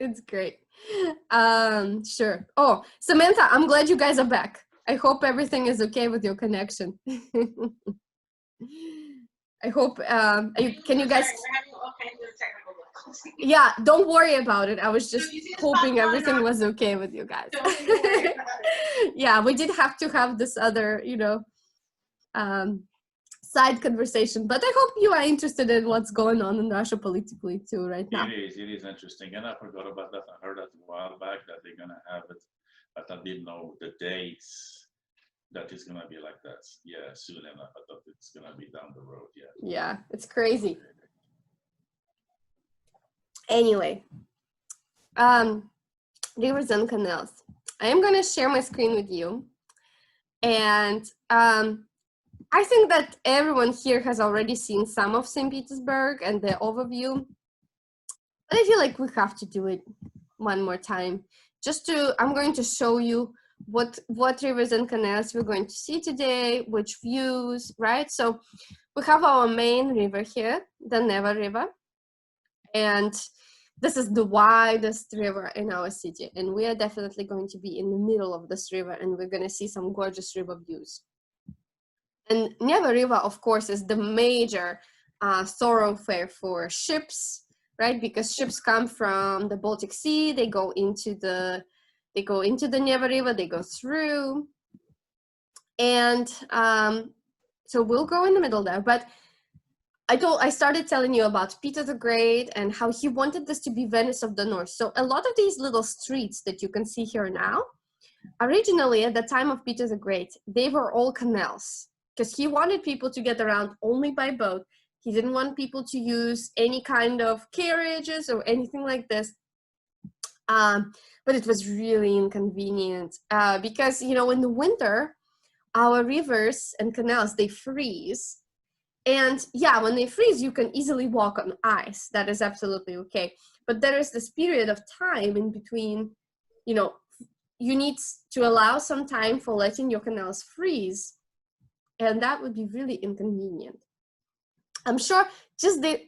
It's great. Sure. Oh, Samantha, I'm glad you guys are back. I hope everything is okay with your connection. I hope, can you guys... We're having all kinds of technical difficulties. Yeah, don't worry about it. I was just hoping everything was okay with you guys. Don't worry about it. Yeah, we did have to have this other, side conversation, but I hope you are interested in what's going on in Russia politically too right now. It is interesting, and I forgot about that. I heard that a while back that they're gonna have it, but I didn't know the dates that it's gonna be like that. Yeah, soon enough. I thought it's gonna be down the road. Yeah, it's crazy. Anyway, rivers and canals. I am gonna share my screen with you, and I think that everyone here has already seen some of St. Petersburg and the overview, but I feel like we have to do it one more time. I'm going to show you what rivers and canals we're going to see today, which views, right? So we have our main river here, the Neva River, and this is the widest river in our city, and we are definitely going to be in the middle of this river, and we're going to see some gorgeous river views. And Neva River, of course, is the major thoroughfare for ships, right? Because ships come from the Baltic Sea, they go into the Neva River, they go through, and so we'll go in the middle there. But I started telling you about Peter the Great and how he wanted this to be Venice of the North. So a lot of these little streets that you can see here now, originally at the time of Peter the Great, they were all canals, because he wanted people to get around only by boat. He didn't want people to use any kind of carriages or anything like this. But it was really inconvenient because, in the winter, our rivers and canals, they freeze. And yeah, when they freeze, you can easily walk on ice. That is absolutely okay. But there is this period of time in between, you need to allow some time for letting your canals freeze. And that would be really inconvenient. I'm sure just the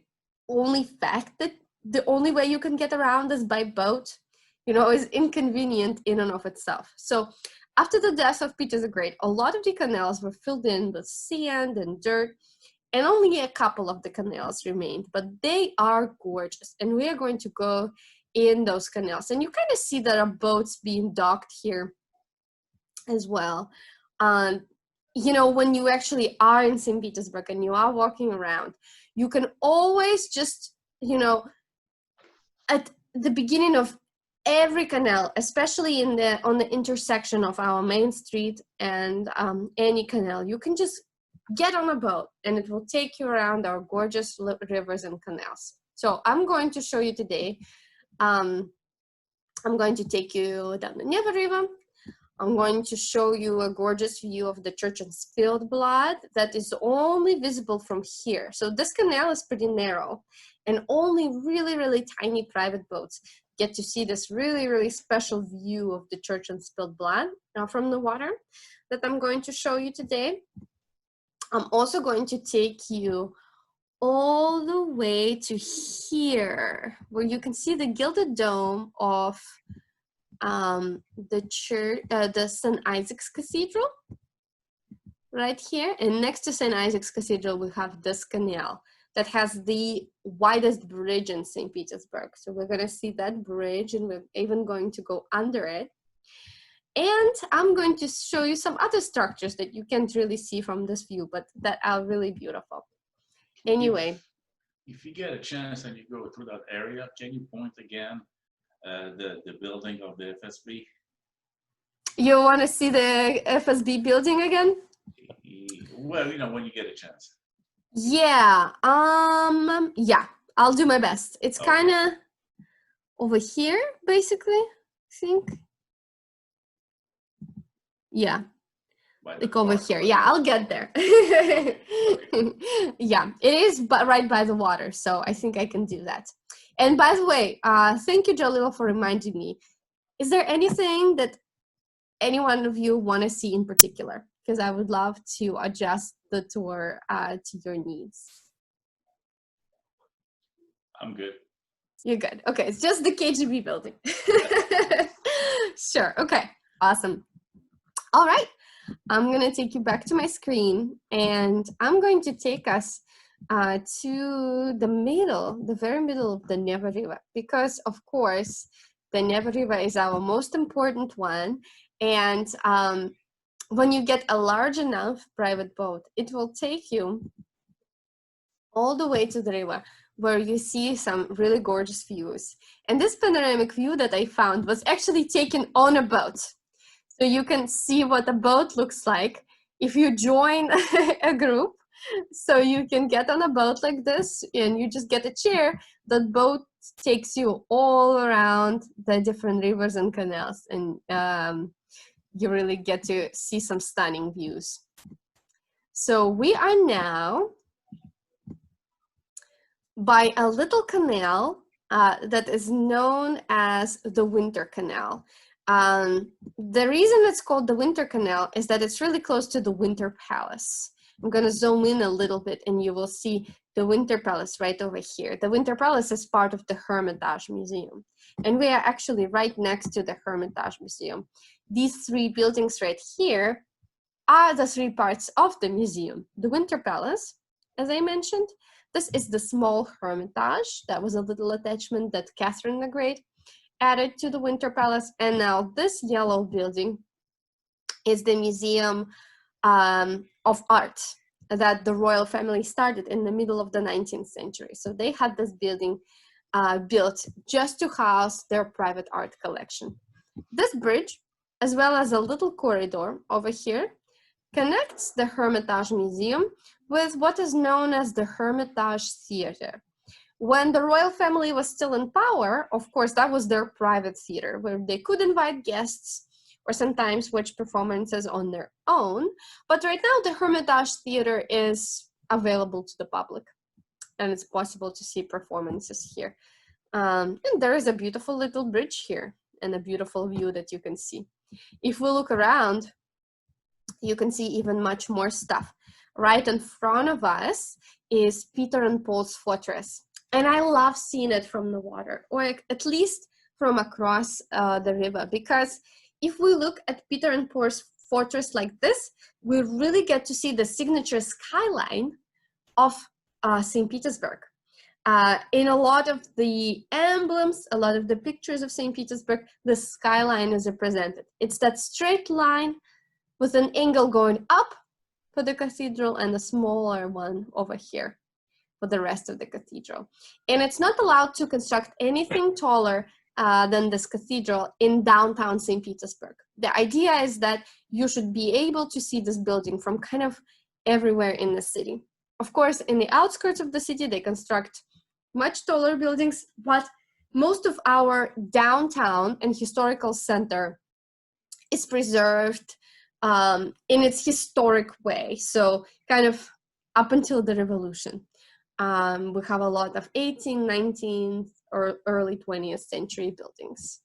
only fact that the only way you can get around is by boat, is inconvenient in and of itself. So after the death of Peter the Great, a lot of the canals were filled in with sand and dirt, and only a couple of the canals remained, but they are gorgeous. And we are going to go in those canals. And you kind of see there are boats being docked here as well. When you actually are in St. Petersburg and you are walking around, you can always just, at the beginning of every canal, especially on the intersection of our main street and any canal, you can just get on a boat and it will take you around our gorgeous rivers and canals. So I'm going to show you today, I'm going to take you down the Neva River. I'm going to show you a gorgeous view of the church in Spilled Blood that is only visible from here. So this canal is pretty narrow, and only really, really tiny private boats get to see this really, really special view of the church in Spilled Blood from the water that I'm going to show you today. I'm also going to take you all the way to here, where you can see the gilded dome of the church, the St. Isaac's Cathedral, right here. And next to St. Isaac's Cathedral, we have this canal that has the widest bridge in St. Petersburg. So we're gonna see that bridge, and we're even going to go under it. And I'm going to show you some other structures that you can't really see from this view, but that are really beautiful. Anyway. If you get a chance and you go through that area, can you point again the building of the FSB? You want to see the FSB building again? Well, when you get a chance. Yeah, yeah, I'll do my best. It's Okay. kind of over here, basically, I think. Yeah, like over here. Yeah, I'll get there. Yeah, it is but right by the water, so I think I can do that. And by the way, thank you, Jalila, for reminding me. Is there anything that any one of you want to see in particular? Because I would love to adjust the tour to your needs. I'm good. You're good. Okay, it's just the Kgb building. Sure. Okay. Awesome. All right. I'm going to take you back to my screen, and I'm going to take us to the middle, the very middle of the Neva River, because of course, the Neva River is our most important one. And when you get a large enough private boat, it will take you all the way to the river, where you see some really gorgeous views. And this panoramic view that I found was actually taken on a boat. So you can see what a boat looks like if you join a group. So you can get on a boat like this, and you just get a chair. The boat takes you all around the different rivers and canals, and you really get to see some stunning views. So we are now by a little canal that is known as the Winter Canal. The reason it's called the Winter Canal is that it's really close to the Winter Palace. I'm going to zoom in a little bit, and you will see the Winter Palace right over here. The Winter Palace is part of the Hermitage Museum, and we are actually right next to the Hermitage Museum. These three buildings right here are the three parts of the museum. The Winter Palace, as I mentioned, this is the small Hermitage. That was a little attachment that Catherine the Great added to the Winter Palace. And now this yellow building is the Museum of Art that the royal family started in the middle of the 19th century. So they had this building built just to house their private art collection. This bridge, as well as a little corridor over here, connects the Hermitage Museum with what is known as the Hermitage Theater. When the royal family was still in power, of course, that was their private theater where they could invite guests or sometimes watch performances on their own. But right now, the Hermitage Theater is available to the public, and it's possible to see performances here. And there is a beautiful little bridge here and a beautiful view that you can see. If we look around, you can see even much more stuff. Right in front of us is Peter and Paul's fortress. And I love seeing it from the water, or at least from across the river, because if we look at Peter and Paul's fortress like this, we really get to see the signature skyline of St. Petersburg. In a lot of the emblems, a lot of the pictures of St. Petersburg, the skyline is represented. It's that straight line with an angle going up for the cathedral and a smaller one over here for the rest of the cathedral. And it's not allowed to construct anything taller than this cathedral in downtown St. Petersburg. The idea is that you should be able to see this building from kind of everywhere in the city. Of course, in the outskirts of the city, they construct much taller buildings, but most of our downtown and historical center is preserved in its historic way. So kind of up until the revolution. We have a lot of 18th, 19th, or early 20th century buildings.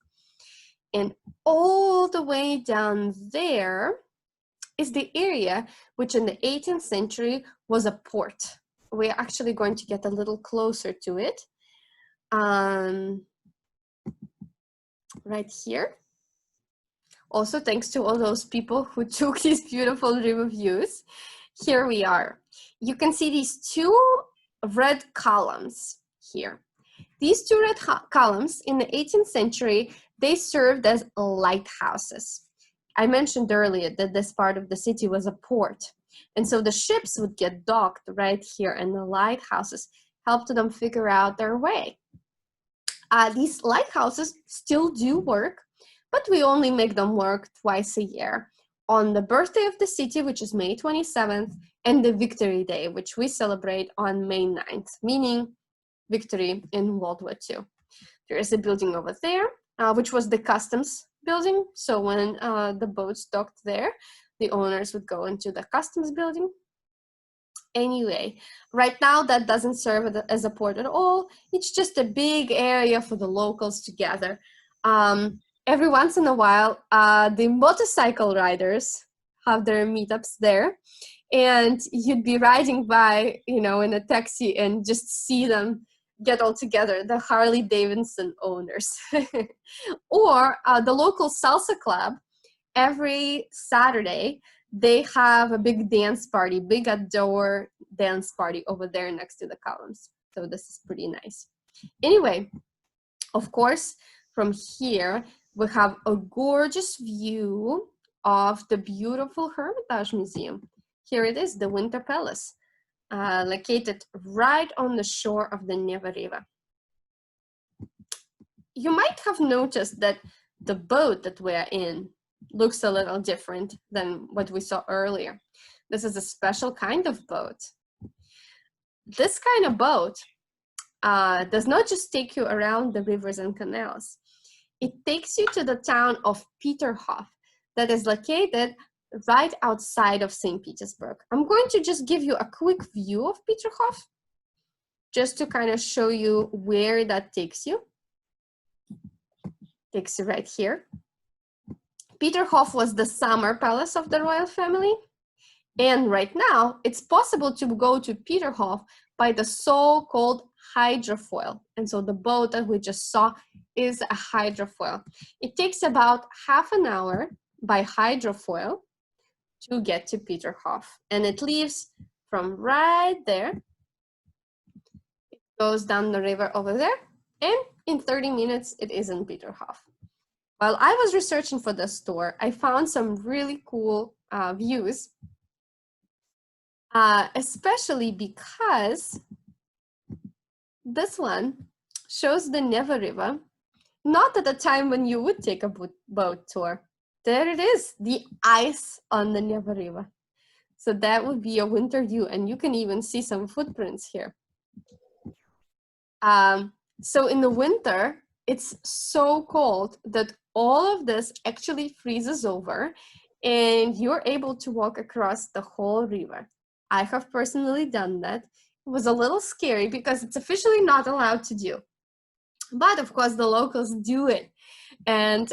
And all the way down there is the area which in the 18th century was a port. We're actually going to get a little closer to it. Right here. Also, thanks to all those people who took these beautiful river views. Here we are. You can see these two red columns here. These two red columns in the 18th century, they served as lighthouses. I mentioned earlier that this part of the city was a port. And so the ships would get docked right here, and the lighthouses helped them figure out their way. These lighthouses still do work, but we only make them work twice a year. On the birthday of the city, which is May 27th, and the Victory Day, which we celebrate on May 9th, meaning victory in World War II. There is a building over there, which was the customs building. So when the boats docked there, the owners would go into the customs building. Anyway, right now that doesn't serve as a port at all. It's just a big area for the locals to gather. Every once in a while, the motorcycle riders have their meetups there, and you'd be riding by, in a taxi and just see them get all together, the Harley Davidson owners. Or the local salsa club, every Saturday, they have a big dance party, big outdoor dance party over there next to the columns. So this is pretty nice. Anyway, of course, from here, we have a gorgeous view of the beautiful Hermitage Museum. Here it is, the Winter Palace, located right on the shore of the Neva River. You might have noticed that the boat that we're in looks a little different than what we saw earlier. This is a special kind of boat. This kind of boat does not just take you around the rivers and canals. It takes you to the town of Peterhof that is located right outside of St. Petersburg. I'm going to just give you a quick view of Peterhof, just to kind of show you where that takes you. Takes you right here. Peterhof was the summer palace of the royal family. And right now, it's possible to go to Peterhof by the so-called hydrofoil. And so the boat that we just saw is a hydrofoil. It takes about half an hour by hydrofoil to get to Peterhof. And it leaves from right there. It goes down the river over there. And in 30 minutes, it is in Peterhof. While I was researching for this tour, I found some really cool views, especially because this one shows the Neva River, not at a time when you would take a boat tour. There it is, the ice on the Neva River. So that would be a winter view, and you can even see some footprints here. So in the winter, it's so cold that all of this actually freezes over, and you're able to walk across the whole river. I have personally done that. It was a little scary because it's officially not allowed to do. But of course, the locals do it. And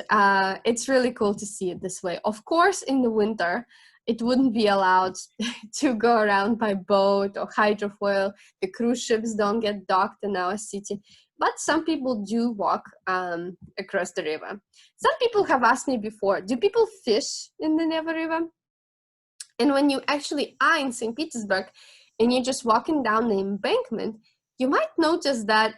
it's really cool to see it this way. Of course, in the winter, it wouldn't be allowed to go around by boat or hydrofoil. The cruise ships don't get docked in our city. But some people do walk across the river. Some people have asked me before, do people fish in the Neva River? And when you actually are in St. Petersburg and you're just walking down the embankment, you might notice that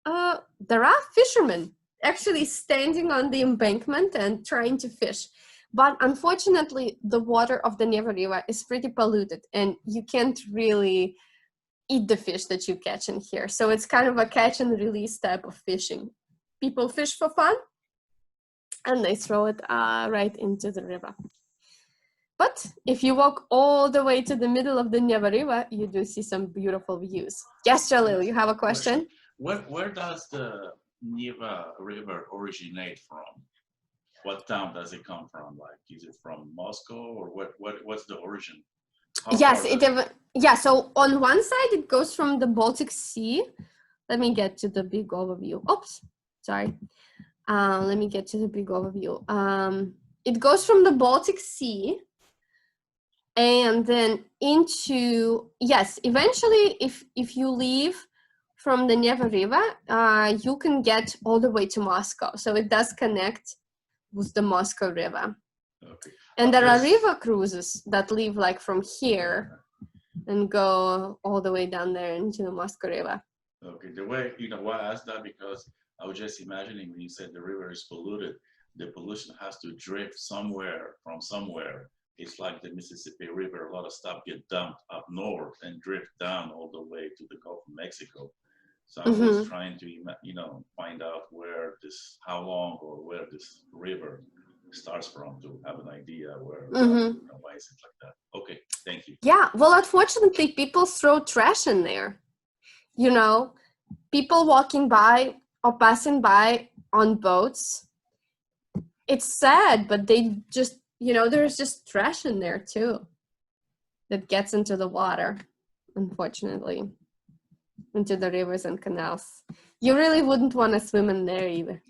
there are fishermen actually standing on the embankment and trying to fish. But unfortunately, the water of the Neva River is pretty polluted and you can't really eat the fish that you catch in here. So it's kind of a catch and release type of fishing. People fish for fun and they throw it right into the river. But if you walk all the way to the middle of the Neva River, you do see some beautiful views. Yes, Jalil, you have a question? Where does the Neva River originate from? What town does it come from? Like, is it from Moscow or what's the origin? Yes, so on one side it goes from the Baltic Sea. Let me get to the big overview. Oops, sorry. Let me get to the big overview. It goes from the Baltic Sea and then into, yes, eventually if you leave from the Neva River, you can get all the way to Moscow. So it does connect with the Moscow River. Okay. And there are river cruises that leave like from here and go all the way down there into the Moscow River. Okay, the way, why I asked that, because I was just imagining when you said the river is polluted, the pollution has to drift somewhere from somewhere. It's like the Mississippi River, a lot of stuff get dumped up north and drift down all the way to the Gulf of Mexico. So I was trying to, find out how long or where this river starts from to have an idea where why is it like that. Okay, thank you. Yeah, well, unfortunately, people throw trash in there. People walking by or passing by on boats. It's sad, but they just, there's just trash in there too that gets into the water, unfortunately, into the rivers and canals. You really wouldn't want to swim in there either.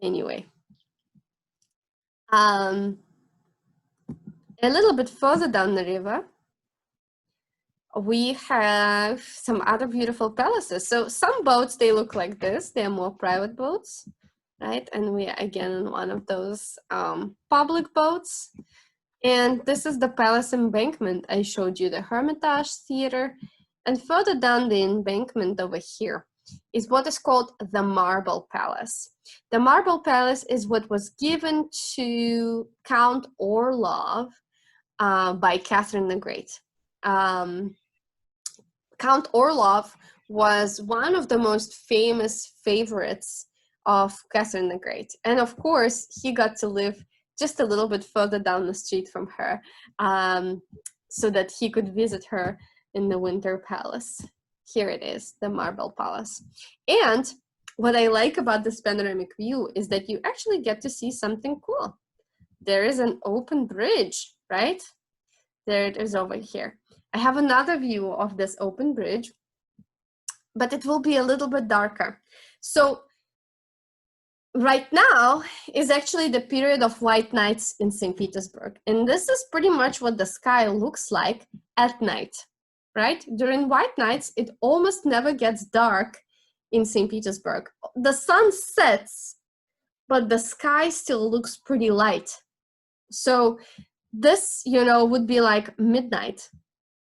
Anyway, a little bit further down the river, we have some other beautiful palaces. So some boats, they look like this. They're more private boats, right? And we are again in one of those public boats. And this is the palace embankment. I showed you the Hermitage Theater. And further down the embankment over here is what is called the Marble Palace. The Marble Palace is what was given to Count Orlov by Catherine the Great. Count Orlov was one of the most famous favorites of Catherine the Great. And of course, he got to live just a little bit further down the street from her so that he could visit her in the Winter Palace. Here it is, the Marble Palace. And what I like about this panoramic view is that you actually get to see something cool. There is an open bridge, right? There it is over here. I have another view of this open bridge, but it will be a little bit darker. So right now is actually the period of white nights in St. Petersburg. And this is pretty much what the sky looks like at night, right? During white nights, it almost never gets dark in St. Petersburg. The sun sets, but the sky still looks pretty light. So this, you know, would be like midnight.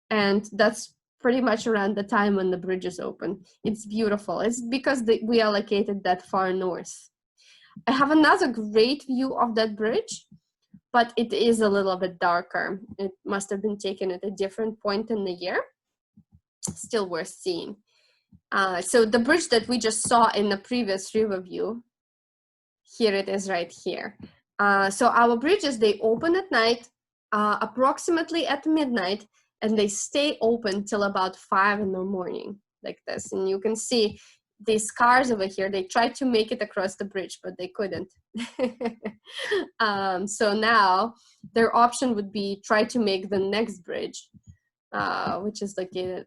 And that's pretty much around the time when the bridge is open. It's beautiful. It's because we are located that far north. I have another great view of that bridge, but it is a little bit darker. It must have been taken at a different point in the year. Still worth seeing. So the bridge that we just saw in the previous river view, here it is right here. So our bridges, they open at night, approximately at midnight, and they stay open till about 5 in the morning, like this. And you can see these cars over here, they tried to make it across the bridge, but they couldn't. So now their option would be try to make the next bridge, which is located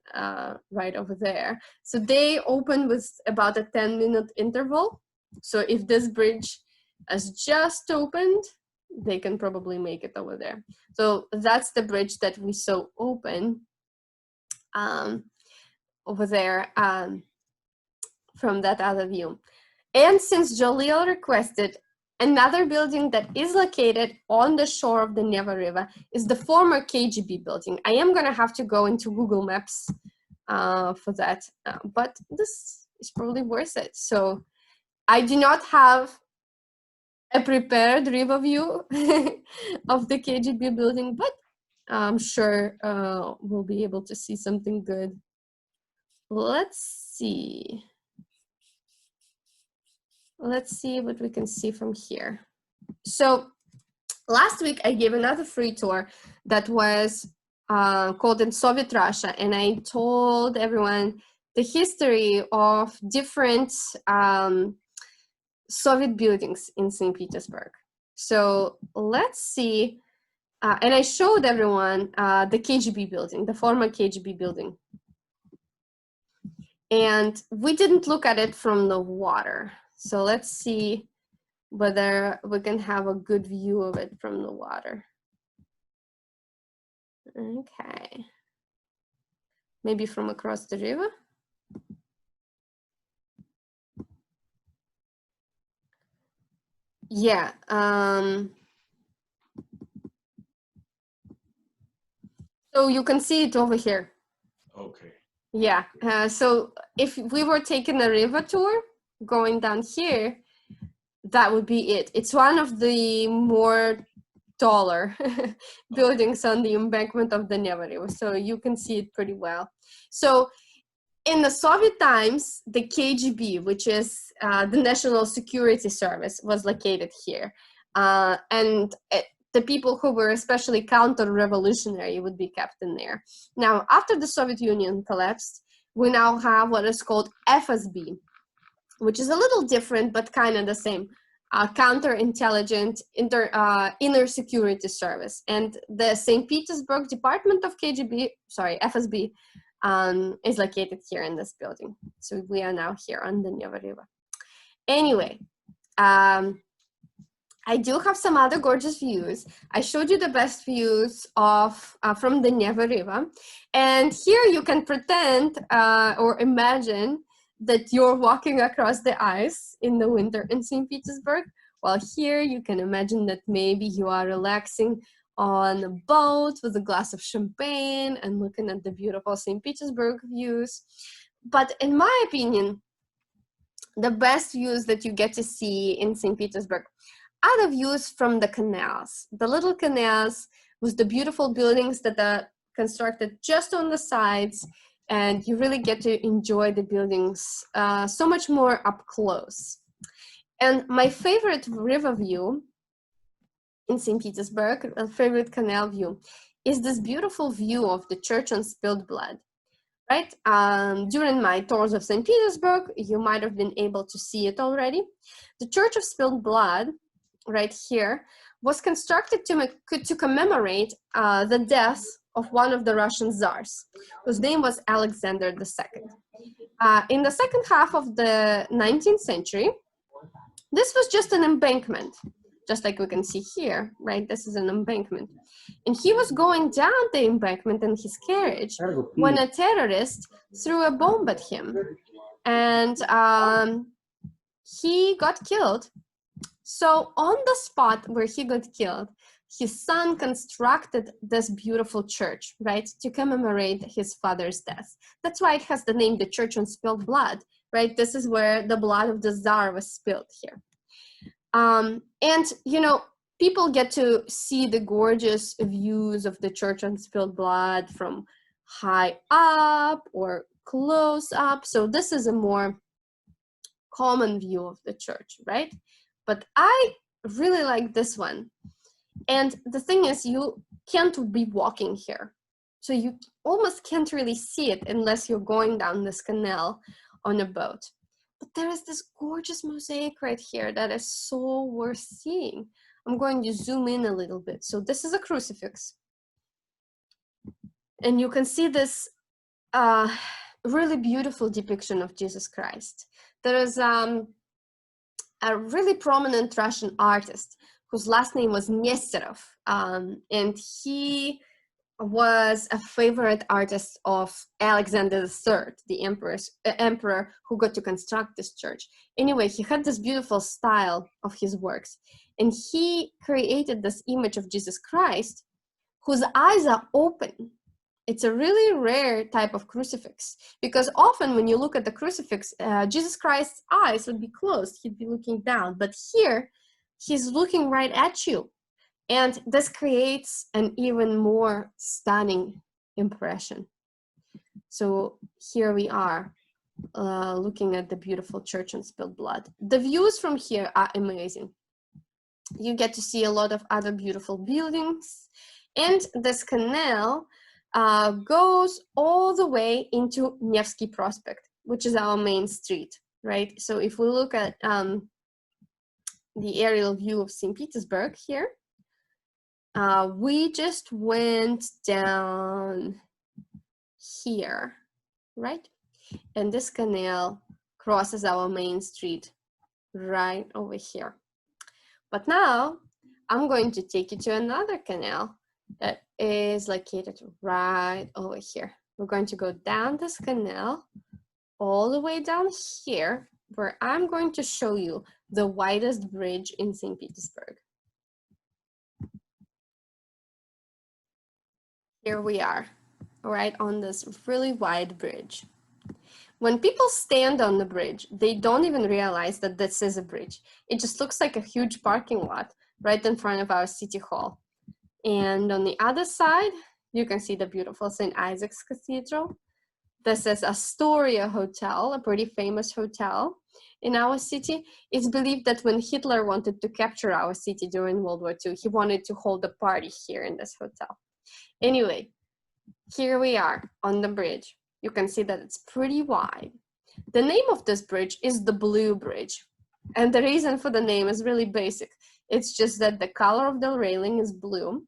right over there. So they open with about a 10-minute interval. So if this bridge has just opened, they can probably make it over there. So that's the bridge that we saw open over there from that other view. And since Jalil requested, another building that is located on the shore of the Neva River is the former Kgb building. I am gonna have to go into Google Maps for that, but this is probably worth it. So I do not have a prepared river view of the Kgb building, but I'm sure we'll be able to see something good. Let's see. Let's see what we can see from here. So last week I gave another free tour that was called in Soviet Russia, and I told everyone the history of different Soviet buildings in St. Petersburg. So let's see, and I showed everyone the Kgb building, the former Kgb building. And we didn't look at it from the water. So let's see whether we can have a good view of it from the water. Okay. Maybe from across the river. Yeah. So you can see it over here. Okay. Yeah. So if we were taking a river tour, going down here, that would be it. It's one of the more taller buildings on the embankment of the Neva River, so you can see it pretty well. So in the Soviet times, the KGB, which is the National Security Service, was located here. The people who were especially counter-revolutionary would be kept in there. Now, after the Soviet Union collapsed, we now have what is called FSB, which is a little different, but kind of the same. Counterintelligence, inner security service. And the St. Petersburg Department of FSB, is located here in this building. So we are now here on the Neva River. Anyway, I do have some other gorgeous views. I showed you the best views of from the Neva River. And here you can pretend or imagine that you're walking across the ice in the winter in St. Petersburg. While here you can imagine that maybe you are relaxing on a boat with a glass of champagne and looking at the beautiful St. Petersburg views. But in my opinion, the best views that you get to see in St. Petersburg are the views from the canals, the little canals with the beautiful buildings that are constructed just on the sides, and you really get to enjoy the buildings so much more up close. And my favorite river view in St. Petersburg, a favorite canal view, is this beautiful view of the Church on Spilled Blood. Right? During my tours of St. Petersburg, you might have been able to see it already. The Church of Spilled Blood, right here, was constructed to commemorate the death of one of the Russian czars, whose name was Alexander II. In the second half of the 19th century, this was just an embankment, just like we can see here, right? This is an embankment. And he was going down the embankment in his carriage when a terrorist threw a bomb at him. And he got killed. So on the spot where he got killed, his son constructed this beautiful church, right, to commemorate his father's death. That's why it has the name, the Church on Spilled Blood, right? This is where the blood of the Tsar was spilled here. And, you know, people get to see the gorgeous views of the Church on Spilled Blood from high up or close up. So this is a more common view of the church, right? But I really like this one. And the thing is, you can't be walking here. So you almost can't really see it unless you're going down this canal on a boat. But there is this gorgeous mosaic right here that is so worth seeing. I'm going to zoom in a little bit. So this is a crucifix. And you can see this really beautiful depiction of Jesus Christ. There is a really prominent Russian artist whose last name was Nesterov, and he was a favorite artist of Alexander III, the emperor who got to construct this church. Anyway, he had this beautiful style of his works, and he created this image of Jesus Christ whose eyes are open. It's a really rare type of crucifix, because often when you look at the crucifix, Jesus Christ's eyes would be closed. He'd be looking down, but here he's looking right at you. And this creates an even more stunning impression. So here we are looking at the beautiful Church on Spilled Blood. The views from here are amazing. You get to see a lot of other beautiful buildings, and this canal goes all the way into Nevsky Prospect, which is our main street, right? So if we look at the aerial view of St. Petersburg here, we just went down here, right? And this canal crosses our main street right over here. But now I'm going to take you to another canal that is located right over here. We're going to go down this canal all the way down here, where I'm going to show you the widest bridge in St. Petersburg. Here we are, right on this really wide bridge. When people stand on the bridge, they don't even realize that this is a bridge. It just looks like a huge parking lot right in front of our city hall. And on the other side, you can see the beautiful St. Isaac's Cathedral. This is Astoria Hotel, a pretty famous hotel in our city. It's believed that when Hitler wanted to capture our city during World War II, he wanted to hold a party here in this hotel. Anyway, here we are on the bridge. You can see that it's pretty wide. The name of this bridge is the Blue Bridge. And the reason for the name is really basic. It's just that the color of the railing is blue.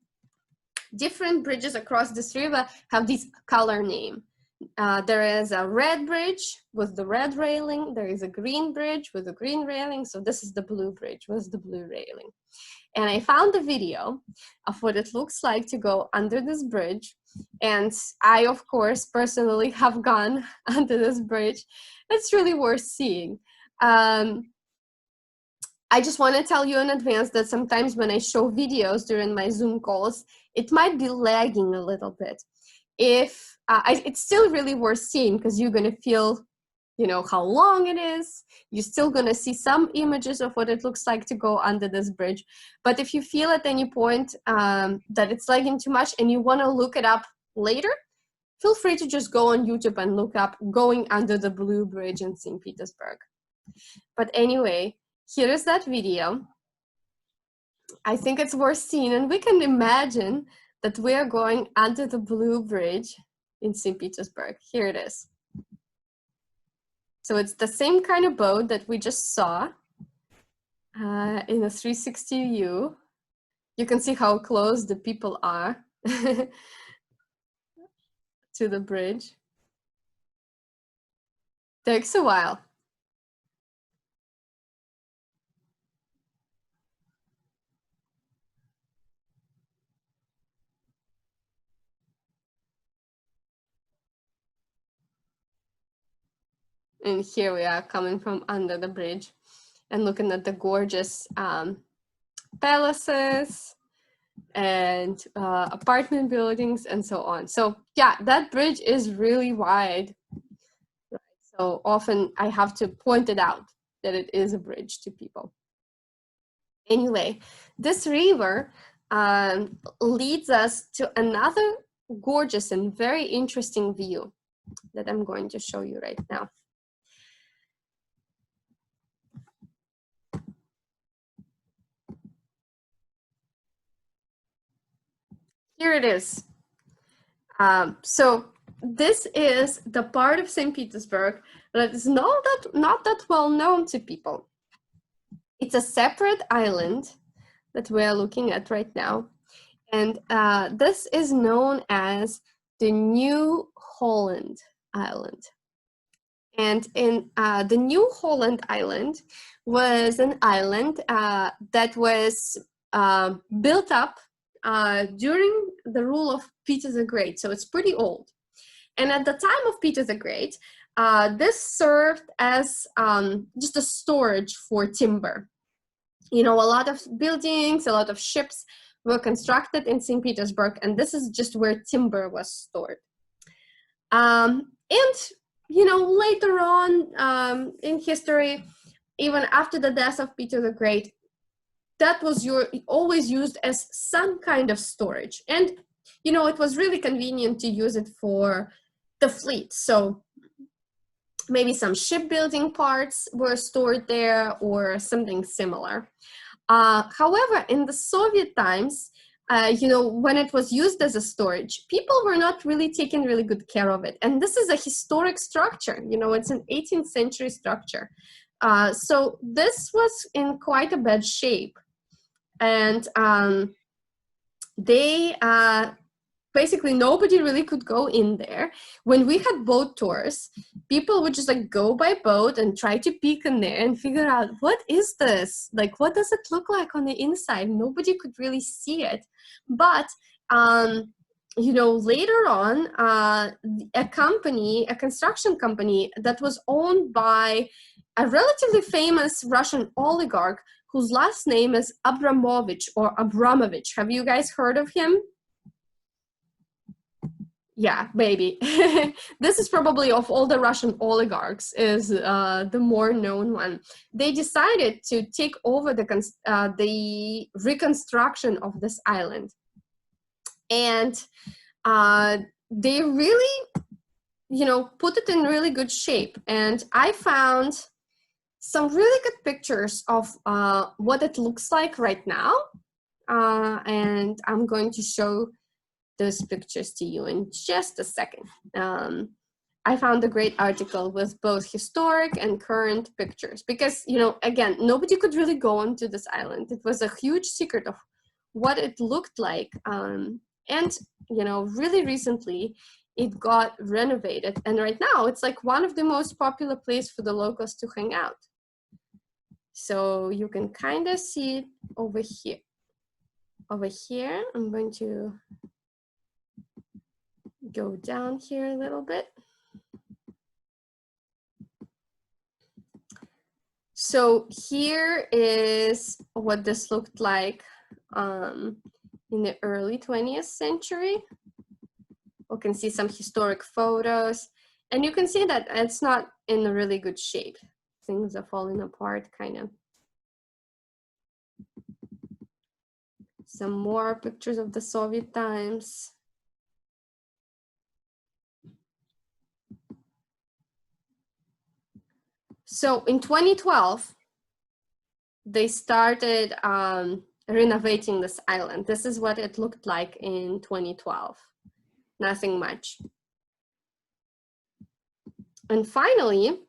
Different bridges across this river have this color name. There is a red bridge with the red railing. There is a green bridge with the green railing. So this is the blue bridge with the blue railing. And I found a video of what it looks like to go under this bridge. And I, of course, personally have gone under this bridge. It's really worth seeing. I just want to tell you in advance that sometimes when I show videos during my Zoom calls, it might be lagging a little bit. If it's still really worth seeing, because you're going to feel, you know, how long it is. You're still going to see some images of what it looks like to go under this bridge. But if you feel at any point that it's lagging too much and you want to look it up later, feel free to just go on YouTube and look up going under the blue bridge in St. Petersburg. But anyway, here is that video. I think it's worth seeing, and we can imagine that we are going under the blue bridge in St. Petersburg. Here it is. So it's the same kind of boat that we just saw in a 360 view. You can see how close the people are to the bridge. Takes a while. And here we are coming from under the bridge and looking at the gorgeous palaces and apartment buildings and so on. So yeah, that bridge is really wide. So often I have to point it out that it is a bridge to people. Anyway, this river leads us to another gorgeous and very interesting view that I'm going to show you right now. Here it is. So this is the part of St. Petersburg that is not that well known to people. It's a separate island that we are looking at right now. And this is known as the New Holland Island. And in the New Holland Island was an island that was built up during the rule of Peter the Great, so it's pretty old. And at the time of Peter the Great, this served as just a storage for timber. You know, a lot of buildings, a lot of ships were constructed in St. Petersburg, and this is just where timber was stored. And, you know, later on in history, even after the death of Peter the Great, that was always used as some kind of storage. And, you know, it was really convenient to use it for the fleet. So maybe some shipbuilding parts were stored there or something similar. However, in the Soviet times, you know, when it was used as a storage, people were not really taking really good care of it. And this is a historic structure, you know, it's an 18th century structure. So this was in quite a bad shape. And basically nobody really could go in there. When we had boat tours, people would just like go by boat and try to peek in there and figure out, what is this? Like, what does it look like on the inside? Nobody could really see it. But, you know, later on, a construction company that was owned by a relatively famous Russian oligarch whose last name is Abramovich or Abramovich. Have you guys heard of him? Yeah, maybe. This is probably, of all the Russian oligarchs, is the more known one. They decided to take over the reconstruction of this island. And they really, you know, put it in really good shape. And I found some really good pictures of what it looks like right now. And I'm going to show those pictures to you in just a second. I found a great article with both historic and current pictures because, you know, again, nobody could really go onto this island. It was a huge secret of what it looked like. And, you know, really recently it got renovated. And right now it's like one of the most popular places for the locals to hang out. So you can kind of see it over here. Over here, I'm going to go down here a little bit. So here is what this looked like in the early 20th century. We can see some historic photos, and you can see that it's not in a really good shape. Things are falling apart, kind of. Some more pictures of the Soviet times. So in 2012, they started renovating this island. This is what it looked like in 2012. Nothing much. And finally,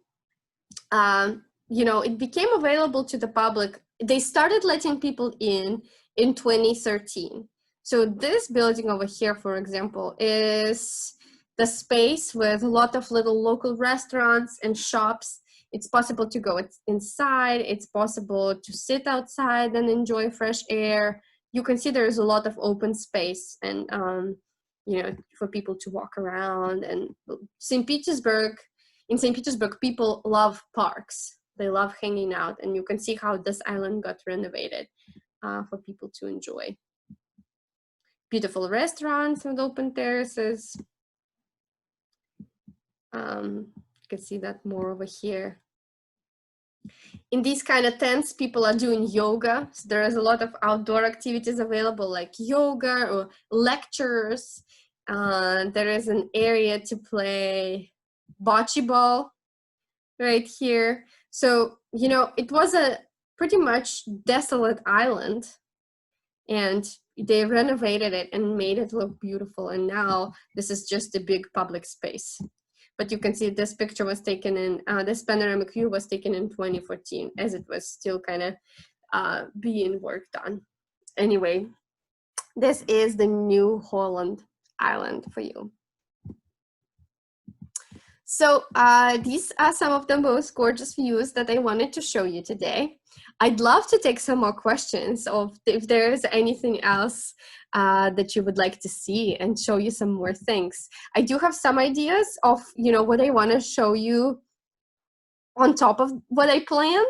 you know, it became available to the public. They started letting people in 2013. So this building over here, for example, is the space with a lot of little local restaurants and shops. It's possible to go inside. It's possible to sit outside and enjoy fresh air. You can see there's a lot of open space and, you know, for people to walk around. And in St. Petersburg, people love parks. They love hanging out, and you can see how this island got renovated for people to enjoy. Beautiful restaurants with open terraces. You can see that more over here. In these kind of tents, people are doing yoga. So there is a lot of outdoor activities available, like yoga or lectures. There is an area to play bocce ball right here. So, you know, it was a pretty much desolate island, and they renovated it and made it look beautiful. And now this is just a big public space. But you can see this picture was taken in, this panoramic view was taken in 2014, as it was still kind of being worked on. Anyway, this is the New Holland Island for you. So these are some of the most gorgeous views that I wanted to show you today. I'd love to take some more questions of if there is anything else that you would like to see and show you some more things. I do have some ideas of, you know, what I want to show you on top of what I planned.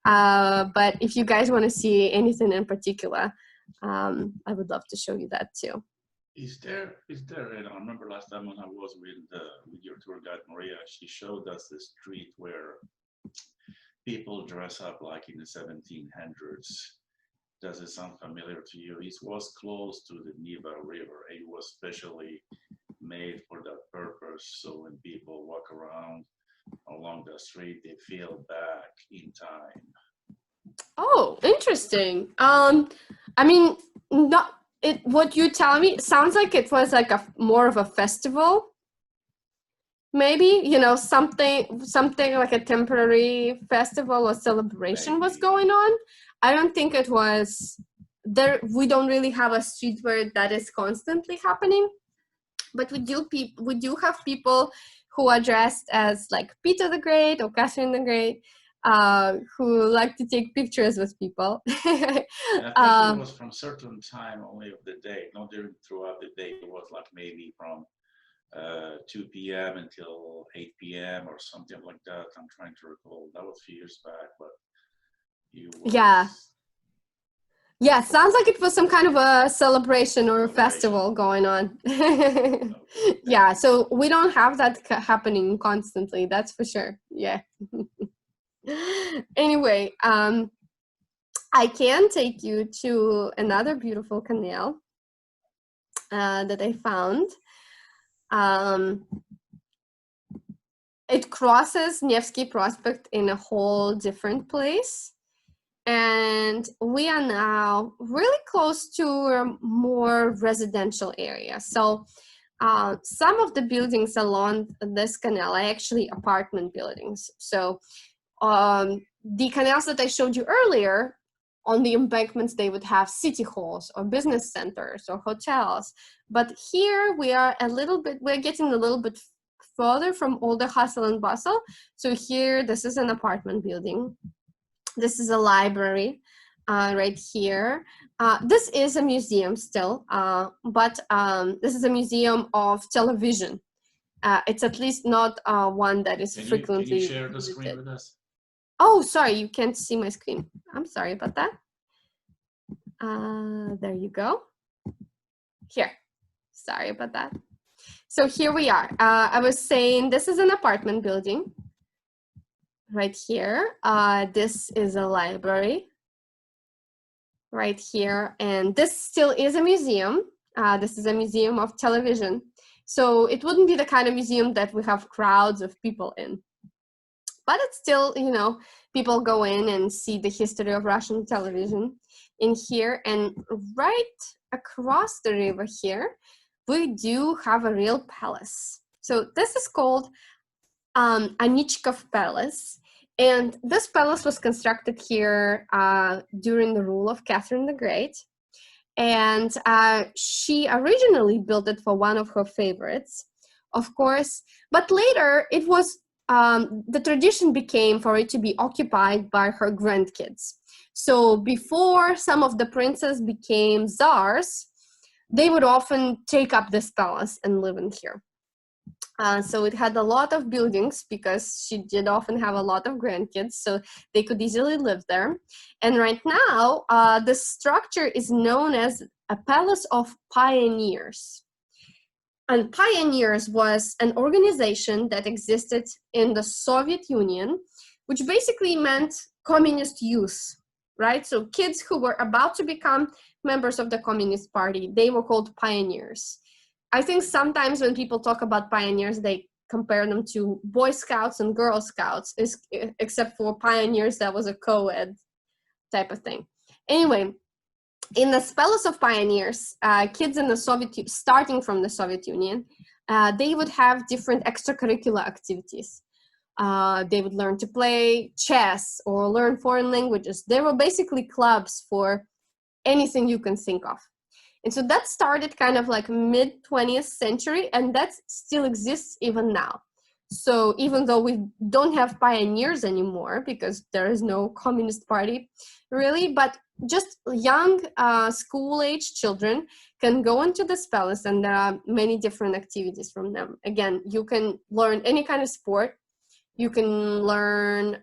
But if you guys want to see anything in particular, I would love to show you that too. Is there, and I remember last time when I was with your tour guide, Maria, she showed us the street where people dress up like in the 1700s. Does it sound familiar to you? It was close to the Neva River. It was specially made for that purpose. So when people walk around along the street, they feel back in time. Oh, interesting. I mean, not. What you tell me sounds like it was like more of a festival, maybe, you know, something like a temporary festival or celebration was going on. I don't think it was there. We don't really have a street where that is constantly happening, but we do have people who are dressed as like Peter the Great or Catherine the Great, who like to take pictures with people. And I think it was from certain time only of the day, not during throughout the day. It was like maybe from 2 p.m. until 8 p.m. or something like that. I'm trying to recall. That was a few years back, but yeah, sounds like it was some kind of a celebration or a festival going on. Yeah, so we don't have that happening constantly, that's for sure. Yeah. Anyway, I can take you to another beautiful canal that I found. It crosses Nevsky Prospect in a whole different place. And we are now really close to a more residential area. So some of the buildings along this canal are actually apartment buildings. So the canals that I showed you earlier on the embankments, they would have city halls or business centers or hotels. But here we're getting a little bit further from all the hustle and bustle. So here, this is an apartment building. This is a library right here. This is a museum still, but this is a museum of television. It's at least not one that is frequently Can you share the visited. screen with us? Oh, sorry, you can't see my screen. I'm sorry about that. There you go. Here, sorry about that. So here we are. I was saying this is an apartment building right here. This is a library right here. And this still is a museum. This is a museum of television. So it wouldn't be the kind of museum that we have crowds of people in. But it's still, you know, people go in and see the history of Russian television in here. And right across the river here, we do have a real palace. So this is called Ichika Felis. And this palace was constructed here during the rule of Catherine the Great. And she originally built it for one of her favorites, of course. But later, it was the tradition became for it to be occupied by her grandkids. So before some of the princes became czars, they would often take up this palace and live in here. So it had a lot of buildings because she did often have a lot of grandkids, so they could easily live there. And right now, this structure is known as a Palace of Pioneers. And Pioneers was an organization that existed in the Soviet Union, which basically meant communist youth, right? So kids who were about to become members of the Communist Party, they were called pioneers. I think sometimes when people talk about pioneers, they compare them to Boy Scouts and Girl Scouts, except for pioneers, that was a co-ed type of thing. Anyway, in the Palace of Pioneers, kids in the starting from the Soviet Union, they would have different extracurricular activities. They would learn to play chess or learn foreign languages. They were basically clubs for anything you can think of. And so that started kind of like mid-20th century, and that still exists even now. So even though we don't have pioneers anymore because there is no Communist Party really, but just young school-age children can go into this palace, and there are many different activities from them. Again, you can learn any kind of sport. You can learn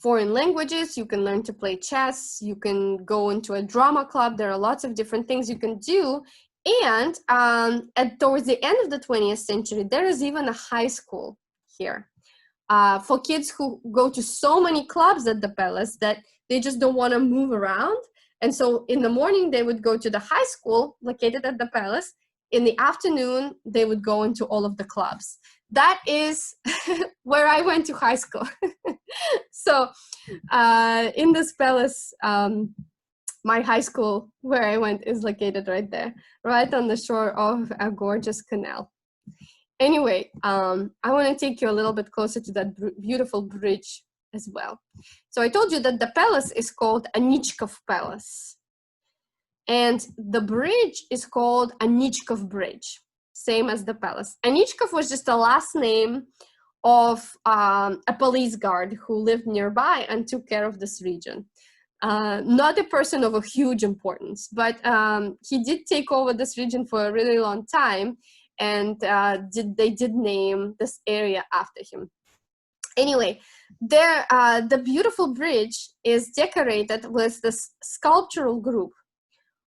foreign languages, you can learn to play chess, you can go into a drama club. There are lots of different things you can do. And towards the end of the 20th century, there is even a high school here for kids who go to so many clubs at the palace that they just don't want to move around. And so in the morning, they would go to the high school located at the palace. In the afternoon, they would go into all of the clubs. That is where I went to high school. So in this palace, my high school where I went is located right there, right on the shore of a gorgeous canal. Anyway, I want to take you a little bit closer to that beautiful bridge as well. So I told you that the palace is called Anichkov Palace. And the bridge is called Anichkov Bridge, same as the palace. Anichkov was just the last name of a police guard who lived nearby and took care of this region. Not a person of a huge importance, but he did take over this region for a really long time, and they did name this area after him. Anyway, there, the beautiful bridge is decorated with this sculptural group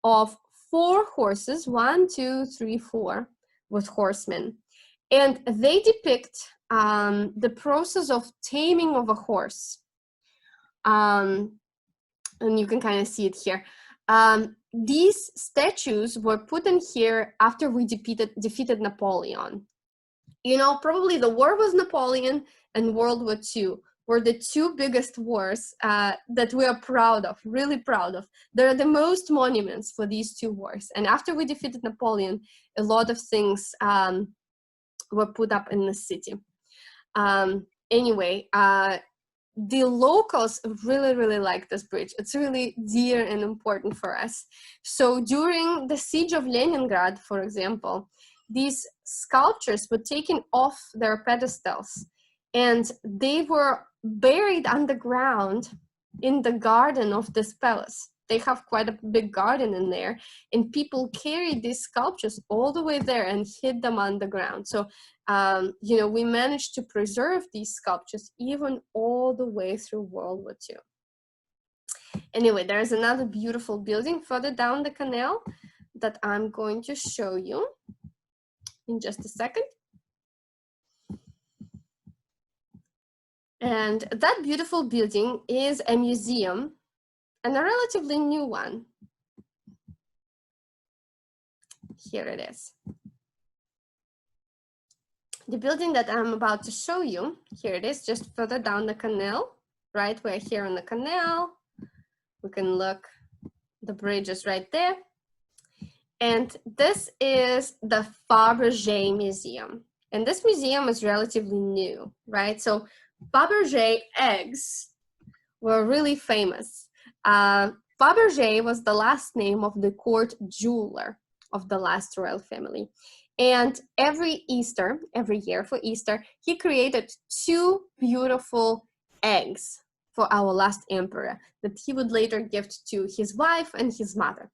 of 4 horses, 1, 2, 3, 4, with horsemen. And they depict the process of taming of a horse. And you can kind of see it here. These statues were put in here after we defeated Napoleon. You know, probably the war with Napoleon and World War II were the 2 biggest wars that we are proud of, really proud of. There are the most monuments for these 2 wars. And after we defeated Napoleon, a lot of things were put up in the city. Anyway, the locals really, really like this bridge. It's really dear and important for us. So during the siege of Leningrad, for example, these sculptures were taken off their pedestals and they were buried underground in the garden of this palace. They have quite a big garden in there, and people carried these sculptures all the way there and hid them underground. So, you know, we managed to preserve these sculptures even all the way through World War II. Anyway, there's another beautiful building further down the canal that I'm going to show you in just a second. And that beautiful building is a museum, and a relatively new one. Here it is. The building that I'm about to show you, here it is, just further down the canal, right? We're here on the canal. We can look, the bridge is right there. And this is the Faberge Museum. And this museum is relatively new, right? So Faberge eggs were really famous. Faberge was the last name of the court jeweler of the last royal family. And every Easter, every year for Easter, he created 2 beautiful eggs for our last emperor that he would later gift to his wife and his mother.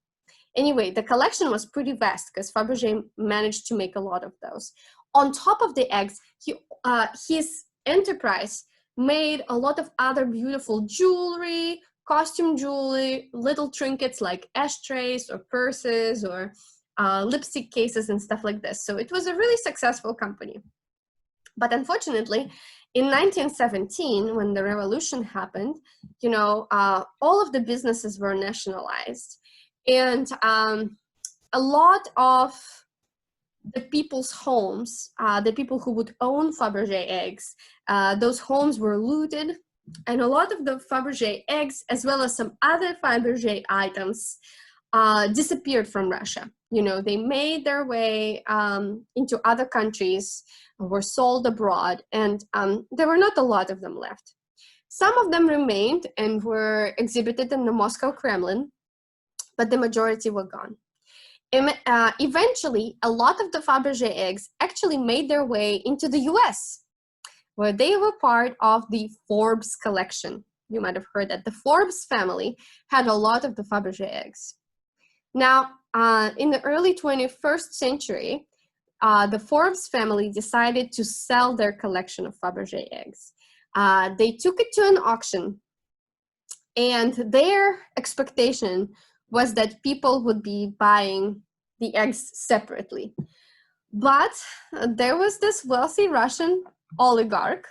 Anyway, the collection was pretty vast because Faberge managed to make a lot of those. On top of the eggs, his enterprise made a lot of other beautiful jewelry, costume jewelry, little trinkets like ashtrays or purses or lipstick cases and stuff like this. So it was a really successful company. But unfortunately, in 1917, when the revolution happened, you know, all of the businesses were nationalized. And a lot of the people's homes, the people who would own Faberge eggs, those homes were looted, and a lot of the Faberge eggs, as well as some other Faberge items, disappeared from Russia. You know, they made their way into other countries, were sold abroad, and there were not a lot of them left. Some of them remained and were exhibited in the Moscow Kremlin, but the majority were gone. Eventually, a lot of the Faberge eggs actually made their way into the US, where they were part of the Forbes collection. You might have heard that the Forbes family had a lot of the Faberge eggs. Now, in the early 21st century, the Forbes family decided to sell their collection of Faberge eggs. They took it to an auction, and their expectation was that people would be buying the eggs separately. But there was this wealthy Russian oligarch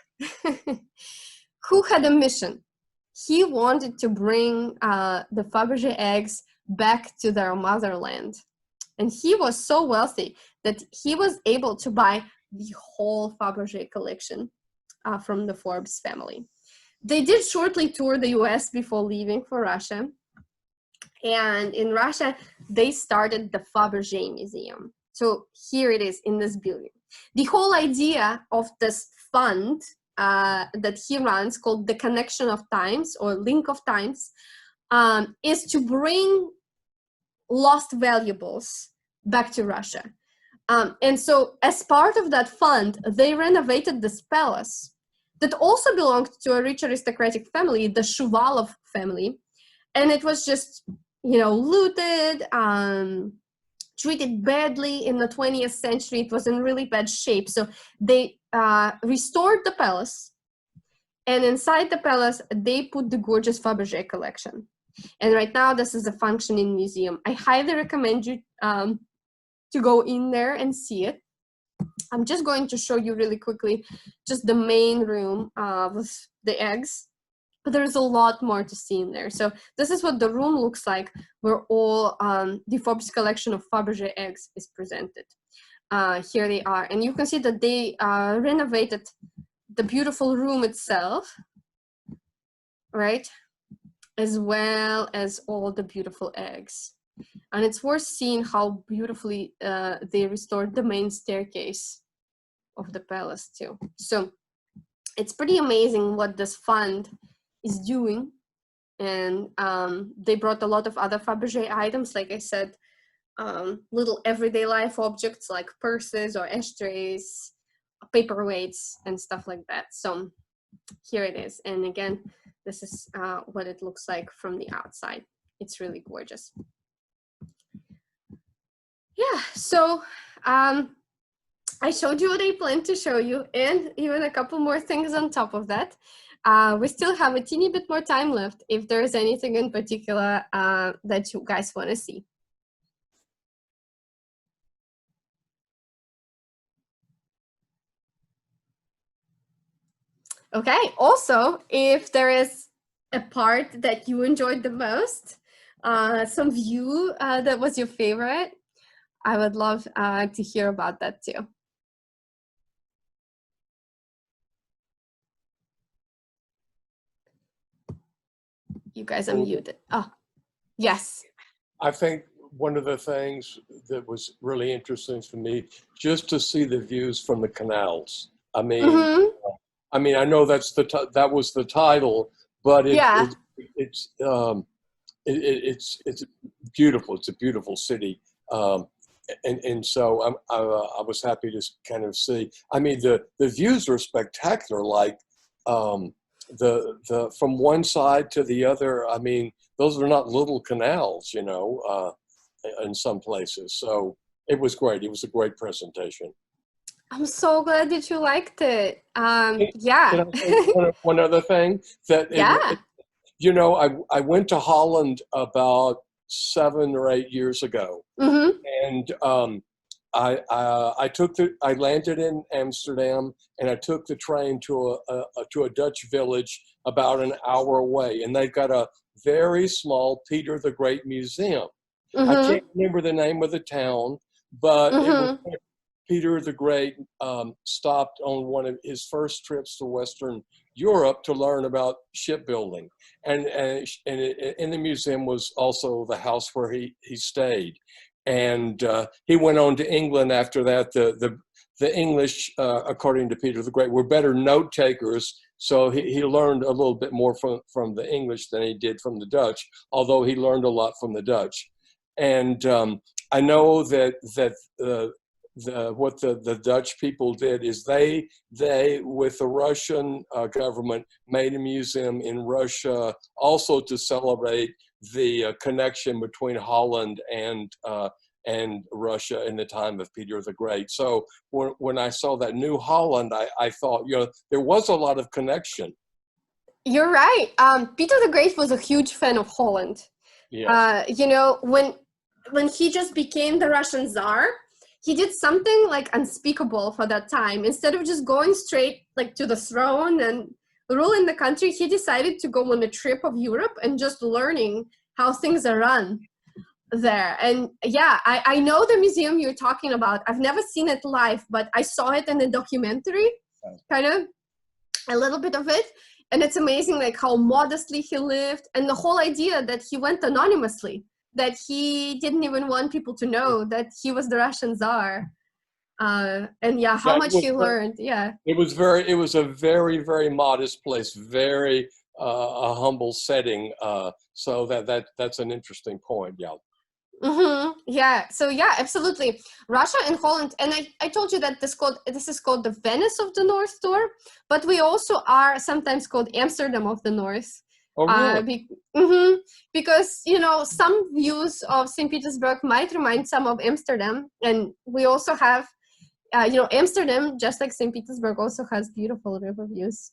who had a mission. He wanted to bring the Faberge eggs back to their motherland. And he was so wealthy that he was able to buy the whole Faberge collection from the Forbes family. They did shortly tour the US before leaving for Russia. And in Russia, they started the Faberge Museum. So here it is in this building. The whole idea of this fund that he runs, called the Connection of Times or Link of Times, is to bring lost valuables back to Russia. And so as part of that fund, they renovated this palace that also belonged to a rich aristocratic family, the Shuvalov family. And it was just, you know, looted, treated badly in the 20th century. It was in really bad shape. So they restored the palace, and inside the palace, they put the gorgeous Faberge collection. And right now, this is a functioning museum. I highly recommend you to go in there and see it. I'm just going to show you really quickly just the main room with the eggs. But there's a lot more to see in there. So this is what the room looks like, where all the Forbes collection of Faberge eggs is presented. Here they are. And you can see that they renovated the beautiful room itself, right? As well as all the beautiful eggs. And it's worth seeing how beautifully they restored the main staircase of the palace too. So it's pretty amazing what this fund is doing. And they brought a lot of other Faberge items, like I said, little everyday life objects like purses or ashtrays, paperweights, and stuff like that. So here it is. And again, this is what it looks like from the outside. It's really gorgeous. Yeah, so I showed you what I planned to show you, and even a couple more things on top of that. We still have a teeny bit more time left if there's anything in particular that you guys want to see. Okay, also, if there is a part that you enjoyed the most, some view that was your favorite, I would love to hear about that too. You guys are muted. Oh, yes. I think one of the things that was really interesting for me, just to see the views from the canals. I mean, I mean, I know that was the title, but it's beautiful. It's a beautiful city, and so I was happy to kind of see. I mean, the views were spectacular. Like the from one side to the other. I mean, those are not little canals, you know, in some places. So it was great. It was a great presentation. I'm so glad that you liked it. Yeah. Can I say one other thing? That you know, I went to Holland about 7 or 8 years ago, and I landed in Amsterdam, and I took the train to a Dutch village about an hour away, and they've got a very small Peter the Great Museum. I can't remember the name of the town, but it was Peter the Great stopped on one of his first trips to Western Europe to learn about shipbuilding, and in the museum was also the house where he stayed, and he went on to England after that. The English, according to Peter the Great, were better note takers, so he learned a little bit more from the English than he did from the Dutch, although he learned a lot from the Dutch. And I know that what the Dutch people did is they with the Russian government made a museum in Russia also to celebrate the connection between Holland and Russia in the time of Peter the Great. So when I saw that New Holland, I thought, you know, there was a lot of connection. You're right. Peter the Great was a huge fan of Holland. Yes. You know, when he just became the Russian Tsar, he did something like unspeakable for that time. Instead of just going straight like to the throne and ruling the country, he decided to go on a trip of Europe and just learning how things are run there. And yeah, I know the museum you're talking about. I've never seen it live, but I saw it in a documentary, kind of a little bit of it. And it's amazing like how modestly he lived, and the whole idea that he went anonymously, that he didn't even want people to know that he was the Russian Tsar. And yeah, how much he learned. Yeah. It was a very, very modest place, very a humble setting. So that's an interesting point. Yeah. Yeah. So yeah, absolutely. Russia and Holland, and I told you that this is called the Venice of the North Tour, but we also are sometimes called Amsterdam of the North. Oh, really? Because, you know, some views of St. Petersburg might remind some of Amsterdam, and we also have, you know, Amsterdam, just like St. Petersburg, also has beautiful river views.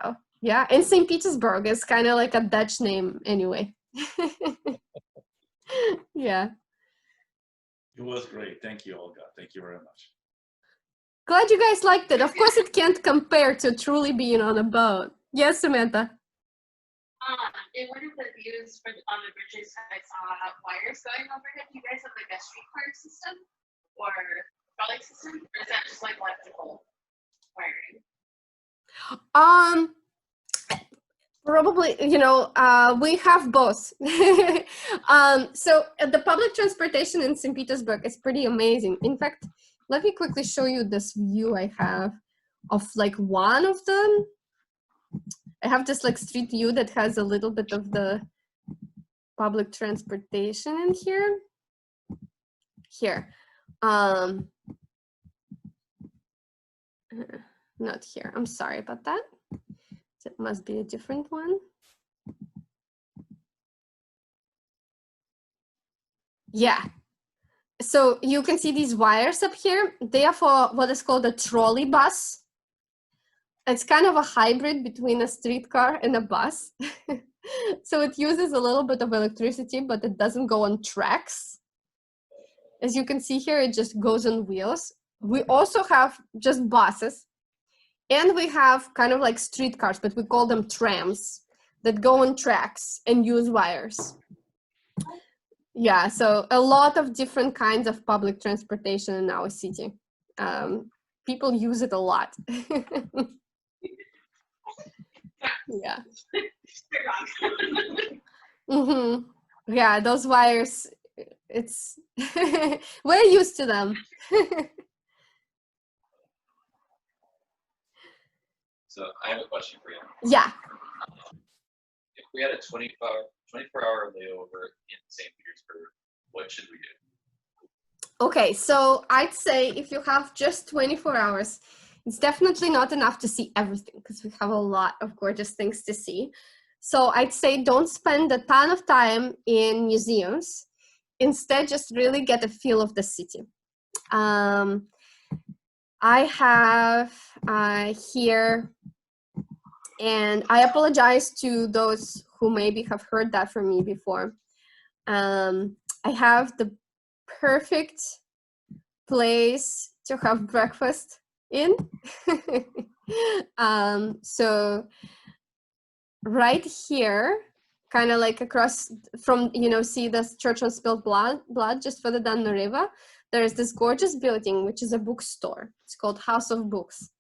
So yeah, and St. Petersburg is kind of like a Dutch name anyway. Yeah. It was great. Thank you, Olga. Thank you very much. Glad you guys liked it. Of course, it can't compare to truly being on a boat. Yes, Samantha. In one of the views on the bridges, I saw wires going overhead. Do you guys have like a streetcar system or trolley system, or is that just like electrical wiring? Probably, you know, we have both. So the public transportation in St. Petersburg is pretty amazing. In fact, let me quickly show you this view I have of like one of them. I have this like street view that has a little bit of the public transportation in here. Here. Not here. I'm sorry about that. It must be a different one. Yeah. So you can see these wires up here. They are for what is called a trolley bus. It's kind of a hybrid between a streetcar and a bus. So it uses a little bit of electricity, but it doesn't go on tracks. As you can see here, it just goes on wheels. We also have just buses, and we have kind of like streetcars, but we call them trams, that go on tracks and use wires. Yeah, so a lot of different kinds of public transportation in our city. People use it a lot. Yeah. Yeah, those wires, it's, we're used to them. So I have a question for you. Yeah. If we had a 24-hour layover in St. Petersburg, what should we do? Okay, so I'd say if you have just 24 hours, it's definitely not enough to see everything because we have a lot of gorgeous things to see. So I'd say don't spend a ton of time in museums. Instead, just really get a feel of the city. I have here, and I apologize to those who maybe have heard that from me before. I have the perfect place to have breakfast in. So right here, kind of like across from, you know, see the Church on Spilled Blood just further down the river, there is this gorgeous building, which is a bookstore. It's called House of Books.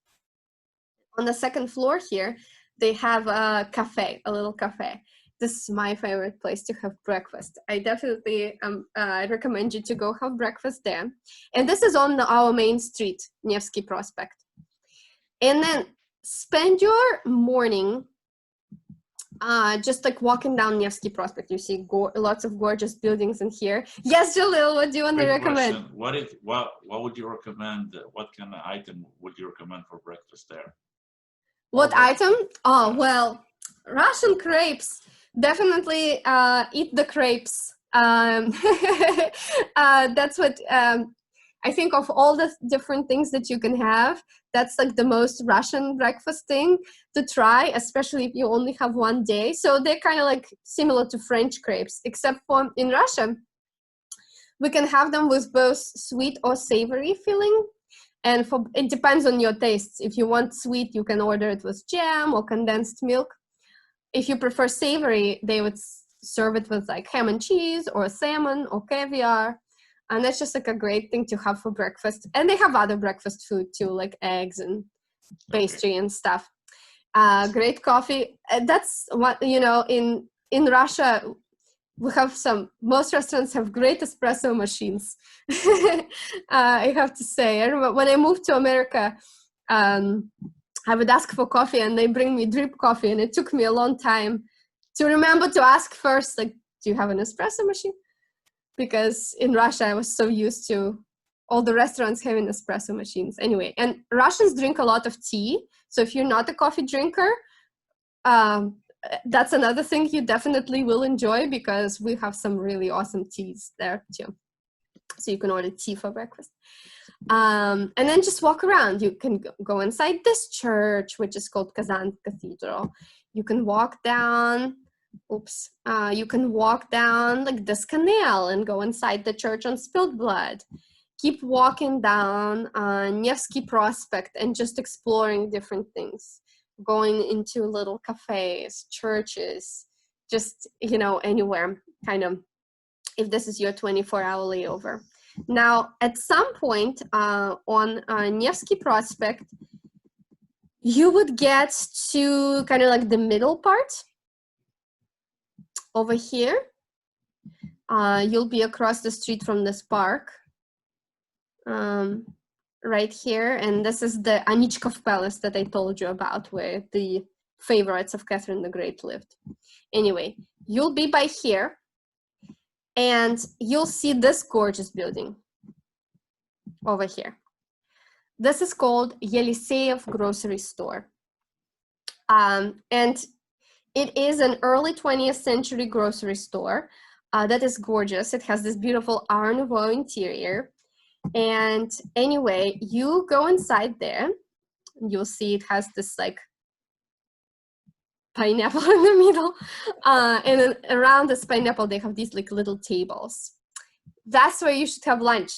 On the second floor here, they have a cafe, a little cafe. This is my favorite place to have breakfast. I definitely recommend you to go have breakfast there. And this is on our main street, Nevsky Prospect. And then spend your morning just like walking down Nevsky Prospect. You see lots of gorgeous buildings in here. Yes, Jalil, what do you want to recommend? What would you recommend? What kind of item would you recommend for breakfast there? What item? Oh, well, Russian crepes. Definitely eat the crepes. That's what I think of all the different things that you can have. That's like the most Russian breakfast thing to try, especially if you only have one day. So they're kind of like similar to French crepes, except for in Russia, we can have them with both sweet or savory filling. And it depends on your tastes. If you want sweet, you can order it with jam or condensed milk. If you prefer savory, they would serve it with like ham and cheese or salmon or caviar. And that's just like a great thing to have for breakfast. And they have other breakfast food too, like eggs and pastry and stuff. Great coffee. That's what, you know, in Russia, we have most restaurants have great espresso machines. I have to say, I remember when I moved to America, I would ask for coffee and they bring me drip coffee, and it took me a long time to remember to ask first, like, do you have an espresso machine? Because in Russia, I was so used to all the restaurants having espresso machines. Anyway, and Russians drink a lot of tea. So if you're not a coffee drinker, that's another thing you definitely will enjoy, because we have some really awesome teas there too. So you can order tea for breakfast. And then just walk around. You can go inside this church, which is called Kazan Cathedral. You can walk down, you can walk down like this canal and go inside the Church on Spilled Blood. Keep walking down Nevsky Prospect and just exploring different things. Going into little cafes, churches, just, you know, anywhere, kind of, if this is your 24-hour layover. Now, at some point on Nevsky Prospect, you would get to kind of like the middle part. Over here, you'll be across the street from this park. Right here, and this is the Ichika Felis that I told you about, where the favorites of Catherine the Great lived. Anyway, you'll be by here, and you'll see this gorgeous building over here. This is called Yeliseyev Grocery Store. And it is an early 20th century grocery store that is gorgeous. It has this beautiful Art Nouveau interior. And anyway, you go inside there, you'll see it has this like pineapple in the middle. And then around this pineapple, they have these like little tables. That's where you should have lunch.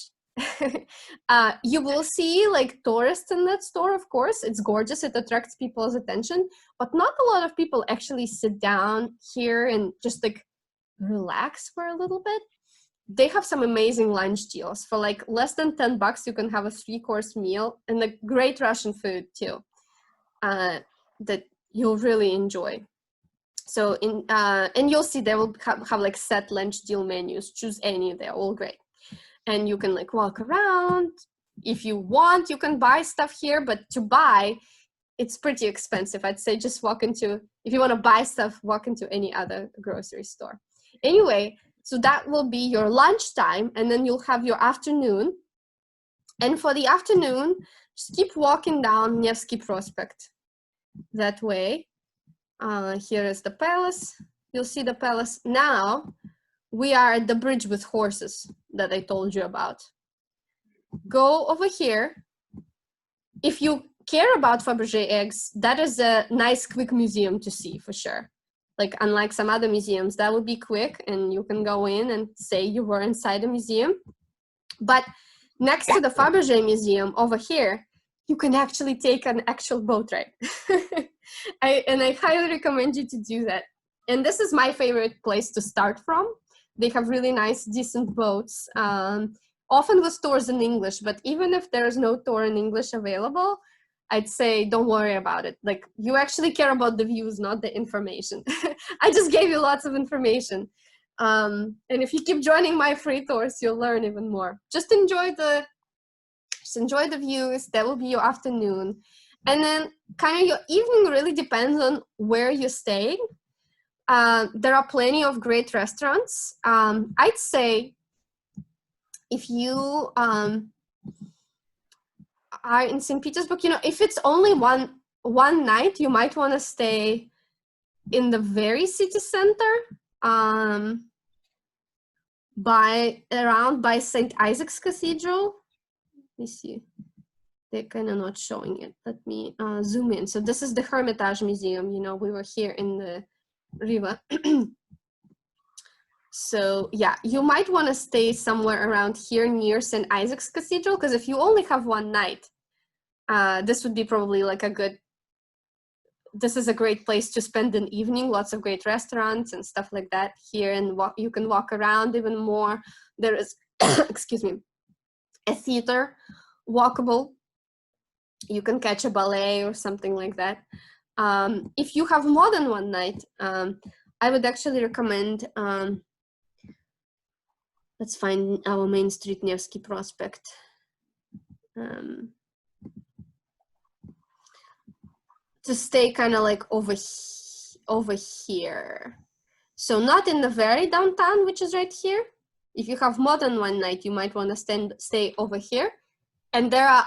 You will see like tourists in that store, of course. It's gorgeous, it attracts people's attention, but not a lot of people actually sit down here and just like relax for a little bit. They have some amazing lunch deals. For like less than $10, you can have a 3-course meal and like great Russian food too, that you'll really enjoy. So and you'll see they will have like set lunch deal menus. Choose any, they're all great. And you can like walk around. If you want, you can buy stuff here, but to buy, it's pretty expensive. I'd say just walk into, if you want to buy stuff, walk into any other grocery store. Anyway, so that will be your lunchtime, and then you'll have your afternoon. And for the afternoon, just keep walking down Nevsky Prospect that way. Here is the palace. You'll see the palace. Now, we are at the bridge with horses that I told you about. Go over here. If you care about Fabergé eggs, that is a nice, quick museum to see for sure. Like, unlike some other museums, that would be quick and you can go in and say you were inside a museum. But next to the Fabergé Museum over here, you can actually take an actual boat ride. I highly recommend you to do that. And this is my favorite place to start from. They have really nice, decent boats, often with tours in English, but even if there is no tour in English available, I'd say don't worry about it. Like, you actually care about the views, not the information. I just gave you lots of information. And if you keep joining my free tours, you'll learn even more. Just enjoy the views. That will be your afternoon. And then kind of your evening really depends on where you're staying. There are plenty of great restaurants. I'd say if you are in St. Petersburg, you know, if it's only one night, you might want to stay in the very city center, by St. Isaac's Cathedral. Let me see. They're kind of not showing it. Let me zoom in. So this is the Hermitage Museum. You know, we were here in the river. So yeah, you might want to stay somewhere around here near St. Isaac's Cathedral, because if you only have one night, this would be probably like this is a great place to spend an evening. Lots of great restaurants and stuff like that here, and you can walk around even more. There is, excuse me, a theater, walkable. You can catch a ballet or something like that. If you have more than one night, I would actually recommend, let's find our main street, Nevsky Prospect. To stay kind of like over here. So not in the very downtown, which is right here. If you have more than one night, you might want to stay over here. And there are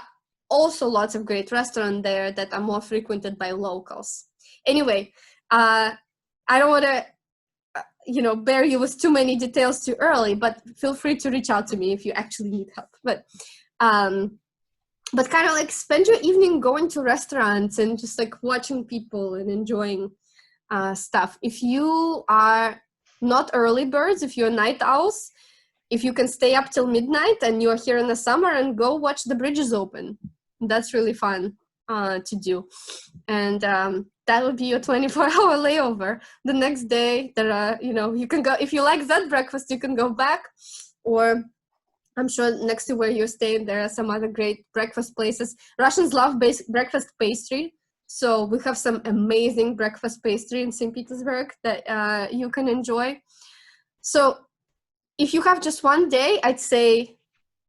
also lots of great restaurants there that are more frequented by locals. Anyway, I don't want to, bear you with too many details too early, but feel free to reach out to me if you actually need help. But kind of like spend your evening going to restaurants and just like watching people and enjoying stuff. If you are not early birds, if you're night owls, if you can stay up till midnight and you're here in the summer, and go watch the bridges open. That's really fun to do. And that would be your 24-hour layover. The next day, there are, you can go, if you like that breakfast, you can go back, or I'm sure next to where you're staying, there are some other great breakfast places. Russians love breakfast pastry. So we have some amazing breakfast pastry in St. Petersburg that you can enjoy. So if you have just one day, I'd say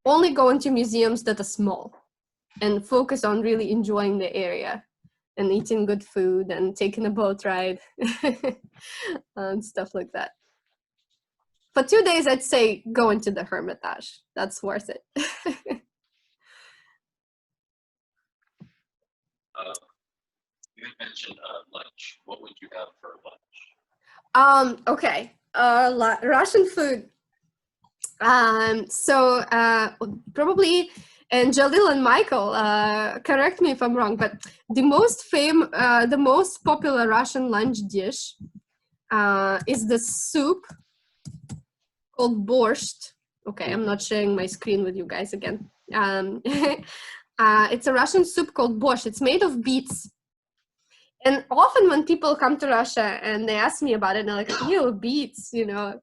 only go into museums that are small and focus on really enjoying the area. and eating good food and taking a boat ride and stuff like that. For 2 days, I'd say go into the Hermitage. That's worth it. You had mentioned lunch. What would you have for lunch? Okay, Russian food. Probably, and Jalil and Michael, correct me if I'm wrong, but the most popular Russian lunch dish is the soup called borscht. Okay, I'm not sharing my screen with you guys again. It's a Russian soup called borscht. It's made of beets. And often when people come to Russia and they ask me about it, they're like, ew, beets, you know.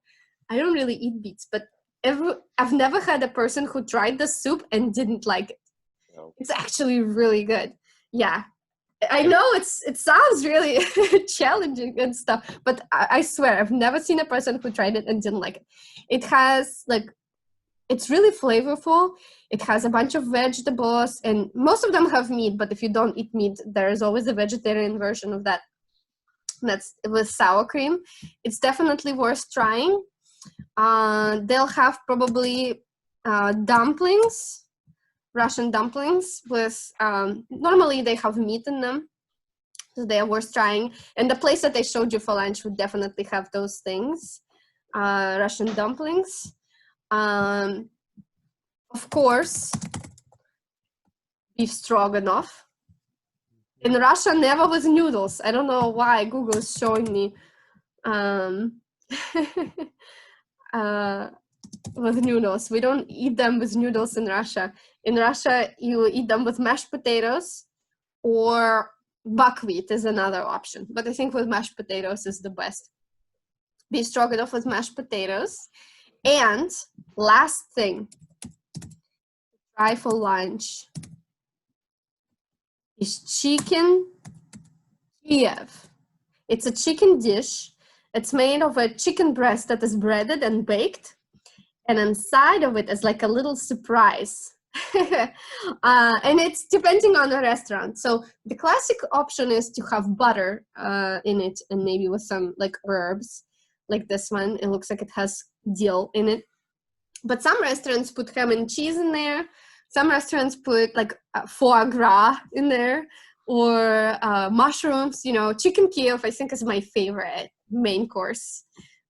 I don't really eat beets, but I've never had a person who tried the soup and didn't like it. No. It's actually really good. Yeah. I know it sounds really challenging and stuff, but I swear I've never seen a person who tried it and didn't like it. It has it's really flavorful. It has a bunch of vegetables, and most of them have meat, but if you don't eat meat, there is always a vegetarian version of that. That's with sour cream. It's definitely worth trying. They'll have probably dumplings, Russian dumplings with, normally they have meat in them, so they are worth trying. And the place that I showed you for lunch would definitely have those things, Russian dumplings. Of course, beef stroganoff. In Russia, never with noodles. I don't know why Google is showing me with noodles. We don't eat them with noodles in Russia. In Russia, you eat them with mashed potatoes, or buckwheat is another option. But I think with mashed potatoes is the best. Beef stroganoff with mashed potatoes. And last thing, try for lunch is chicken Kiev. It's a chicken dish. It's made of a chicken breast that is breaded and baked, and inside of it is like a little surprise. And it's depending on the restaurant. So the classic option is to have butter in it, and maybe with some like herbs, like this one. It looks like it has dill in it. But some restaurants put ham and cheese in there. Some restaurants put like foie gras in there, or mushrooms. You know, chicken Kiev, I think, is my favorite main course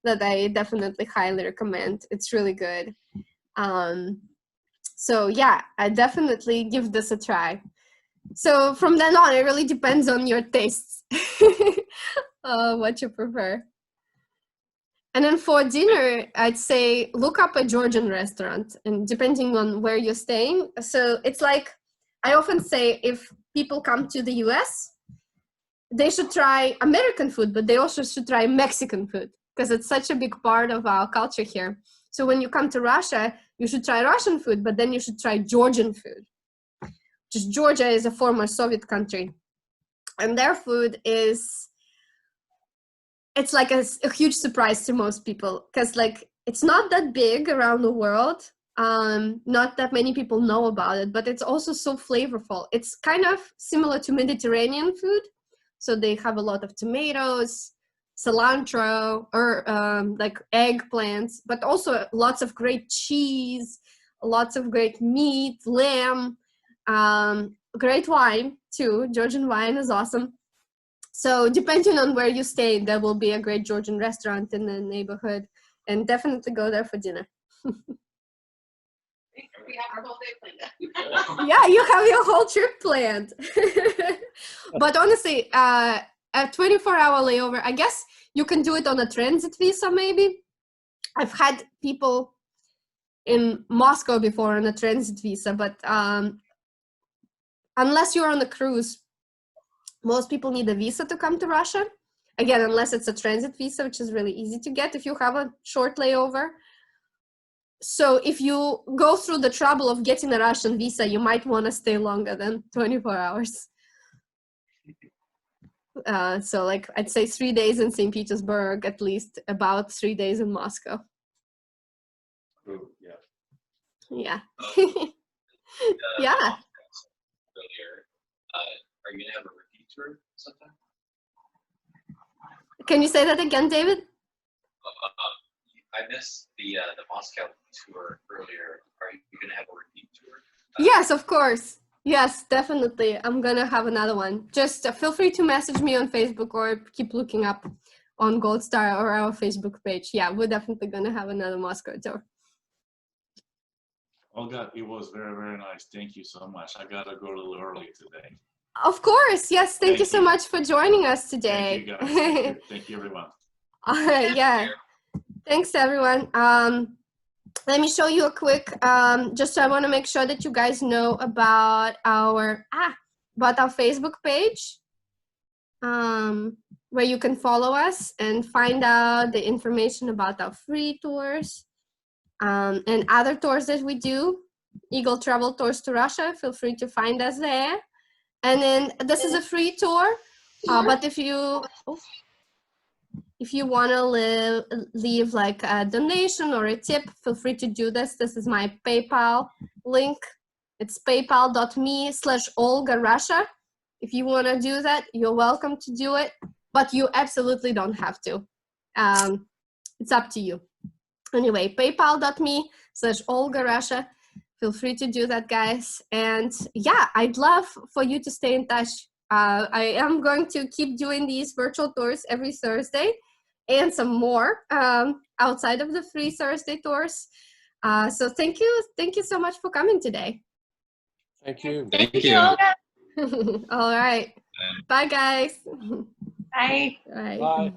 that I definitely highly recommend. It's really good. So yeah, I definitely give this a try. So from then on, it really depends on your tastes, what you prefer. And then for dinner, I'd say look up a Georgian restaurant, and depending on where you're staying. So it's like, I often say, if people come to the US, they should try American food, but they also should try Mexican food, because it's such a big part of our culture here. So when you come to Russia, you should try Russian food, but then you should try Georgian food. Just Georgia is a former Soviet country, and their food is, it's like a huge surprise to most people, because like it's not that big around the world. Not that many people know about it, but it's also so flavorful. It's kind of similar to Mediterranean food. So they have a lot of tomatoes, cilantro, or like eggplants, but also lots of great cheese, lots of great meat, lamb, great wine too. Georgian wine is awesome. So depending on where you stay, there will be a great Georgian restaurant in the neighborhood, and definitely go there for dinner. We have our whole day planned. Yeah, you have your whole trip planned. But honestly, a 24-hour layover, I guess you can do it on a transit visa maybe. I've had people in Moscow before on a transit visa, but unless you're on a cruise, most people need a visa to come to Russia. Again, unless it's a transit visa, which is really easy to get if you have a short layover. So if you go through the trouble of getting a Russian visa, you might want to stay longer than 24 hours. So like I'd say 3 days in St. Petersburg, at least about 3 days in Moscow. Ooh, yeah. Yeah. Yeah. Yeah. Earlier, are you gonna have a repeat tour sometime? Can you say that again, David? I missed the Moscow tour earlier. Are you going to have a repeat tour? Yes, of course. Yes, definitely. I'm gonna have another one. Just feel free to message me on Facebook or keep looking up on Gold Star or our Facebook page. Yeah, we're definitely gonna have another Moscow tour. Olga, it was very, very nice. Thank you so much. I gotta go a little early today. Of course, yes. Thank you so much for joining us today. Thank you, guys. Thank you. Thank you, everyone. Yeah. Thanks, everyone. Let me show you a quick, just so I want to make sure that you guys know about our Facebook page, where you can follow us and find out the information about our free tours and other tours that we do. Eagle Travel Tours to Russia. Feel free to find us there. And then this is a free tour, but if you want to leave like a donation or a tip, feel free to do this. This is my PayPal link. It's paypal.me/Olga Russia. If you want to do that, you're welcome to do it, but you absolutely don't have to. It's up to you. Anyway, paypal.me/Olga Russia. Feel free to do that, guys. And yeah, I'd love for you to stay in touch. I am going to keep doing these virtual tours every Thursday, and some more outside of the free Thursday tours. So thank you so much for coming today. Thank you. Thank you. Olga. All right. Bye, guys. Bye. Bye. Bye.